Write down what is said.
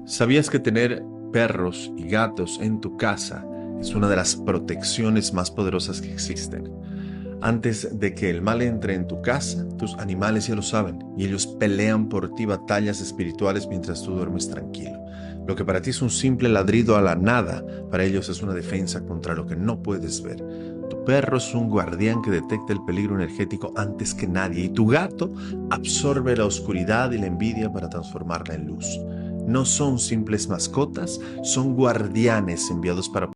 ¿Sabías que tener perros y gatos en tu casa es una de las protecciones más poderosas que existen? Antes de que el mal entre en tu casa, tus animales ya lo saben y ellos pelean por ti batallas espirituales mientras tú duermes tranquilo. Lo que para ti es un simple ladrido a la nada, para ellos es una defensa contra lo que no puedes ver. Tu perro es un guardián que detecta el peligro energético antes que nadie y tu gato absorbe la oscuridad y la envidia para transformarla en luz. No son simples mascotas, son guardianes enviados para